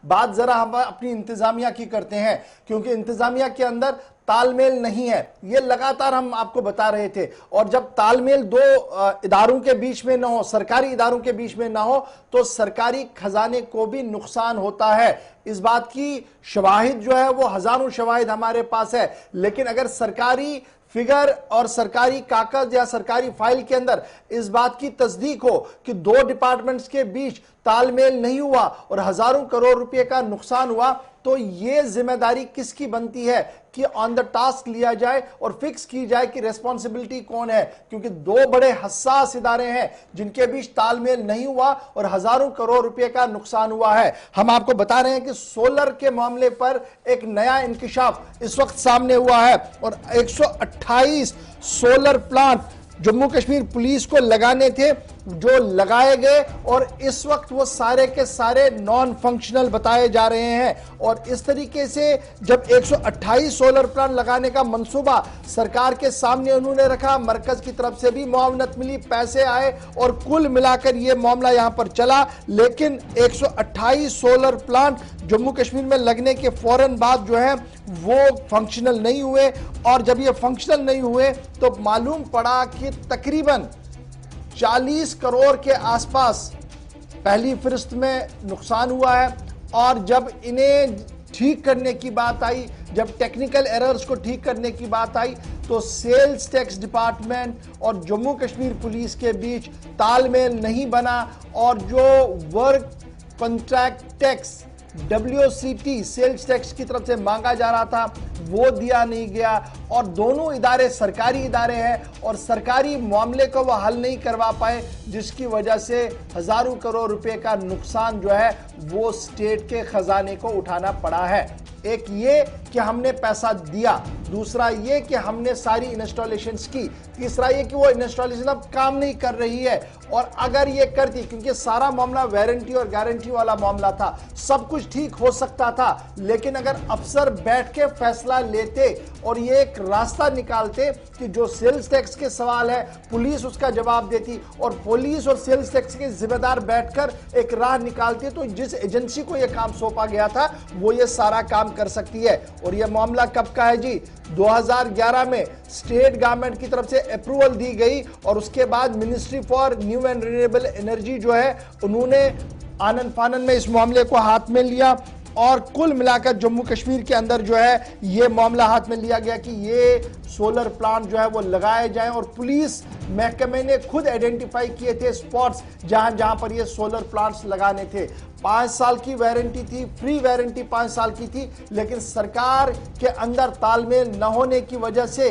बात जरा हम अपनी इंतजामिया की करते हैं, क्योंकि इंतजामिया के अंदर तालमेल नहीं है, ये लगातार हम आपको बता रहे थे। और जब तालमेल दो इदारों के बीच में ना हो, सरकारी इदारों के बीच में ना हो, तो सरकारी खजाने को भी नुकसान होता है। इस बात की शवाहिद जो है वो हजारों शवाहिद हमारे पास है। लेकिन अगर सरकारी फिगर और सरकारी कागज या सरकारी फाइल के अंदर इस बात की तस्दीक हो कि दो डिपार्टमेंट्स के बीच तालमेल नहीं हुआ और हजारों करोड़ रुपए का नुकसान हुआ, तो यह जिम्मेदारी किसकी बनती है कि ऑन द टास्क लिया जाए और फिक्स की जाए कि रेस्पॉन्सिबिलिटी कौन है। क्योंकि दो बड़े हसास इदारे हैं जिनके बीच तालमेल नहीं हुआ और हजारों करोड़ रुपए का नुकसान हुआ है। हम आपको बता रहे हैं कि सोलर के मामले पर एक नया इंकिशाफ इस वक्त सामने हुआ है और 128 solar plant Jammu Kashmir police को लगाने थे जो लगाए गए, और इस वक्त वो सारे के सारे नॉन फंक्शनल बताए जा रहे हैं। और इस तरीके से जब 128 सोलर प्लांट लगाने का मंसूबा सरकार के सामने उन्होंने रखा, मरकज की तरफ से भी मुआवनत मिली, पैसे आए और कुल मिलाकर ये मामला यहां पर चला। लेकिन 128 सोलर प्लांट जम्मू कश्मीर में लगने के फौरन बाद जो है वो फंक्शनल नहीं हुए, और जब ये फंक्शनल नहीं हुए तो मालूम पड़ा कि तकरीबन 40 करोड़ के आसपास पहली फहरिस्त में नुकसान हुआ है। और जब इन्हें ठीक करने की बात आई, जब टेक्निकल एरर्स को ठीक करने की बात आई, तो सेल्स टैक्स डिपार्टमेंट और जम्मू कश्मीर पुलिस के बीच तालमेल नहीं बना, और जो work contract tax WCT sales tax की तरफ से मांगा जा रहा था वो दिया नहीं गया। और दोनों इदारे सरकारी इदारे हैं और सरकारी मामले को वो हल नहीं करवा पाए, जिसकी वजह से हजारों करोड़ रुपए का नुकसान जो है वो स्टेट के खजाने को उठाना पड़ा है। एक ये कि हमने पैसा दिया, दूसरा ये कि हमने सारी इंस्टॉलेशंस की, तीसरा ये कि वो इंस्टॉलेशन अब काम नहीं कर रही है। और अगर ये करती, क्योंकि सारा मामला वारंटी और गारंटी वाला मामला था, सब कुछ ठीक हो सकता था, लेकिन अगर अफसर बैठ के फैसला लेते और ये एक रास्ता निकालते कि जो सेल्स टैक्स के सवाल है पुलिस उसका जवाब देती और पुलिस और सेल्स टैक्स के जिम्मेदार बैठकर एक राह निकालते, तो जिस एजेंसी को यह काम सौंपा गया था वो ये सारा काम कर सकती है। और यह मामला कब का है जी? 2011 में स्टेट गवर्नमेंट की तरफ से अप्रूवल दी गई और उसके बाद ministry for new and renewable energy जो है उन्होंने आनन फानन में इस मामले को हाथ में लिया, और कुल मिलाकर जम्मू कश्मीर के अंदर जो है ये मामला हाथ में लिया गया कि ये सोलर प्लांट जो है वो लगाए जाएं। और पुलिस महकमे ने खुद आइडेंटिफाई किए थे स्पॉट्स जहां जहां पर ये सोलर प्लांट्स लगाने थे। 5 साल की वारंटी थी, फ्री वारंटी 5 साल की थी, लेकिन सरकार के अंदर तालमेल न होने की वजह से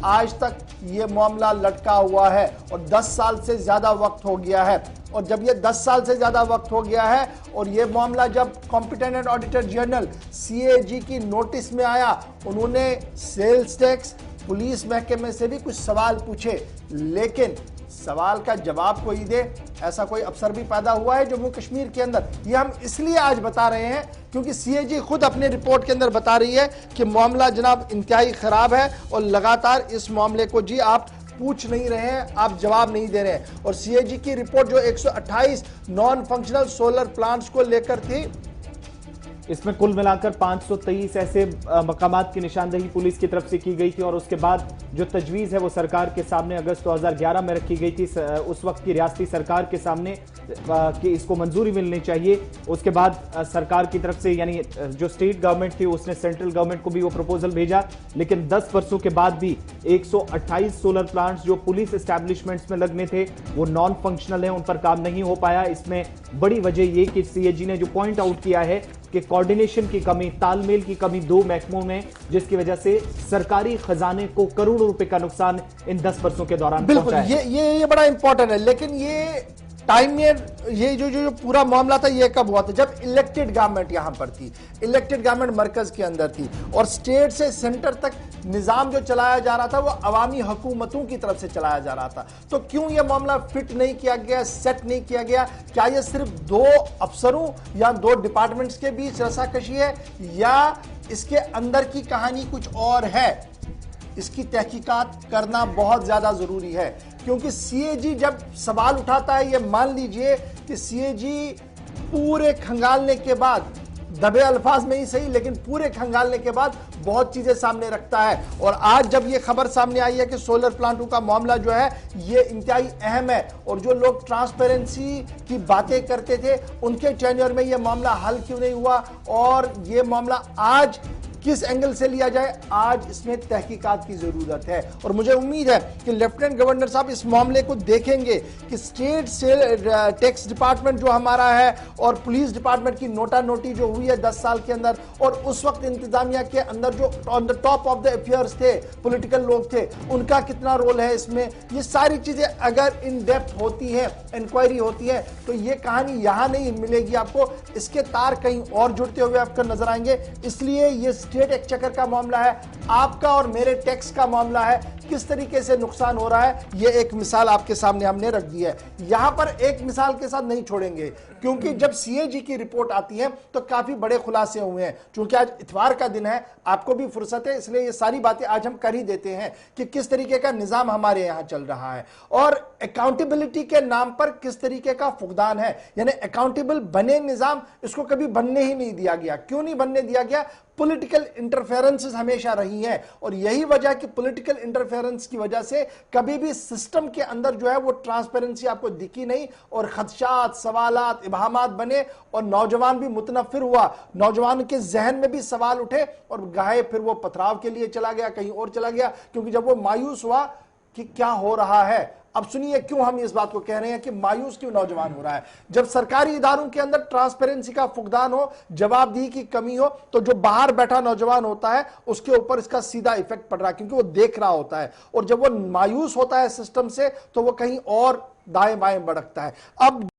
आज तक ये मामला लटका हुआ है और 10 साल से ज्यादा वक्त हो गया है। और जब ये 10 साल से ज्यादा वक्त हो गया है और ये मामला जब कॉम्पिटेंट ऑडिटर जनरल CAG की नोटिस में आया, उन्होंने सेल्स टैक्स पुलिस महकमे से भी कुछ सवाल पूछे, लेकिन सवाल का जवाब कोई दे ऐसा कोई अफसर भी पैदा हुआ है जम्मू कश्मीर के अंदर? ये हम इसलिए आज बता रहे हैं क्योंकि CAG खुद अपने रिपोर्ट के अंदर बता रही है कि मामला जनाब इंतहाई खराब है और लगातार इस मामले को जी आप पूछ नहीं रहे हैं, आप जवाब नहीं दे रहे हैं। और CAG की रिपोर्ट जो 128 नॉन फंक्शनल सोलर प्लांट्स को लेकर थी, इसमें कुल मिलाकर 523 ऐसे मकामात की निशानदेही पुलिस की तरफ से की गई थी और उसके बाद जो तजवीज़ है वो सरकार के सामने अगस्त 2011 में रखी गई थी, उस वक्त की रियासती सरकार के सामने कि इसको मंजूरी मिलनी चाहिए। उसके बाद सरकार की तरफ से यानी जो स्टेट गवर्नमेंट थी उसने सेंट्रल गवर्नमेंट को भी वो प्रपोजल भेजा, लेकिन 10 वर्षों के बाद भी 128 सोलर प्लांट्स जो पुलिस एस्टैब्लिशमेंट्स में लगने थे वो नॉन फंक्शनल हैं, उन पर काम नहीं हो पाया। इसमें बड़ी वजह ये कि CAG ने जो पॉइंट आउट किया है कि कोऑर्डिनेशन की कमी, तालमेल की कमी दो महकमों में, जिसकी वजह से सरकारी खजाने को करोड़ों रुपए का नुकसान इन 10 वर्षों के दौरान बिल्कुल पहुंचा है। ये बड़ा इंपॉर्टेंट है। लेकिन ये टाइम में ये जो पूरा मामला था ये कब हुआ था? जब इलेक्टेड गवर्नमेंट यहां पर थी, इलेक्टेड गवर्नमेंट मरकज के अंदर थी और स्टेट से सेंटर तक निजाम जो चलाया जा रहा था वो अवामी हुकूमतों की तरफ से चलाया जा रहा था। तो क्यों ये मामला फिट नहीं किया गया, सेट नहीं किया गया? क्या ये सिर्फ 2 अफसरों या 2 डिपार्टमेंट्स के बीच रसाकशी है या इसके अंदर की कहानी कुछ और है? इसकी तहकीकात करना बहुत ज्यादा जरूरी है, क्योंकि CAG जब सवाल उठाता है, ये मान लीजिए कि CAG पूरे खंगालने के बाद दबे अल्फाज में ही सही लेकिन पूरे खंगालने के बाद बहुत चीजें सामने रखता है। और आज जब ये खबर सामने आई है कि सोलर प्लांटों का मामला जो है ये इंतहाई अहम है और जो लोग ट्रांसपेरेंसी की बातें करते थे उनके टेन्योर में ये मामला हल क्यों नहीं हुआ और ये मामला आज किस एंगल से लिया जाए, आज इसमें तहकीकात की जरूरत है। और मुझे उम्मीद है कि लेफ्टिनेंट गवर्नर साहब इस मामले को देखेंगे कि स्टेट सेल टैक्स डिपार्टमेंट जो हमारा है और पुलिस डिपार्टमेंट की नोटा नोटी जो हुई है 10 साल के अंदर और उस वक्त इंतजामिया के अंदर जो on the top of the affairs थे, पॉलिटिकल लोग थे, उनका कितना रोल है इसमें, ये सारी चीजें अगर इन डेप्थ होती है, इंक्वायरी होती है, तो ये कहानी यहां नहीं मिलेगी आपको, इसके तार कहीं और जुड़ते हुए आपको नजर आएंगे। इसलिए ये स्टेट एक्सचेकर का मामला है, आपका और मेरे टैक्स का मामला है, किस तरीके से नुकसान हो रहा है ये एक मिसाल आपके सामने हमने रख दी है। यहां पर एक मिसाल के साथ नहीं छोड़ेंगे क्योंकि जब सीएजी की रिपोर्ट आती है तो काफी बड़े खुलासे हुए हैं। क्योंकि आज इतवार का दिन है, आपको भी फुर्सत है, इसलिए ये सारी बातें आज हम कर ही देते हैं कि किस तरीके का निजाम हमारे यहां चल रहा है और अकाउंटेबिलिटी के नाम पर किस तरीके का फुकदान है। यानी अकाउंटेबल बने निजाम, इसको कभी बनने ही नहीं दिया गया। क्यों नहीं बनने दिया गया? पॉलिटिकल इंटरफेरेंसेस हमेशा रही हैं और यही वजह कि पॉलिटिकल इंटरफेरेंस की वजह से कभी भी सिस्टम के अंदर जो है वो ट्रांसपेरेंसी आपको दिखी नहीं और खदशात, सवालात, इबाहमात बने और नौजवान भी मुतनफिर हुआ, नौजवान के जहन में भी सवाल उठे और गाहे फिर वो पथराव के लिए चला गया, कहीं और चला गया क्योंकि जब वो मायूस हुआ कि क्या हो रहा है। अब सुनिए क्यों हम इस बात को कह रहे हैं कि मायूस क्यों नौजवान हो रहा है। जब सरकारी इदारों के अंदर ट्रांसपेरेंसी का फुकदान हो, जवाबदेही की कमी हो, तो जो बाहर बैठा नौजवान होता है उसके ऊपर इसका सीधा इफेक्ट पड़ रहा है क्योंकि वो देख रहा होता है और जब वो मायूस होता है सिस्टम से तो वो कहीं और दाएं बाएं भड़कता है। अब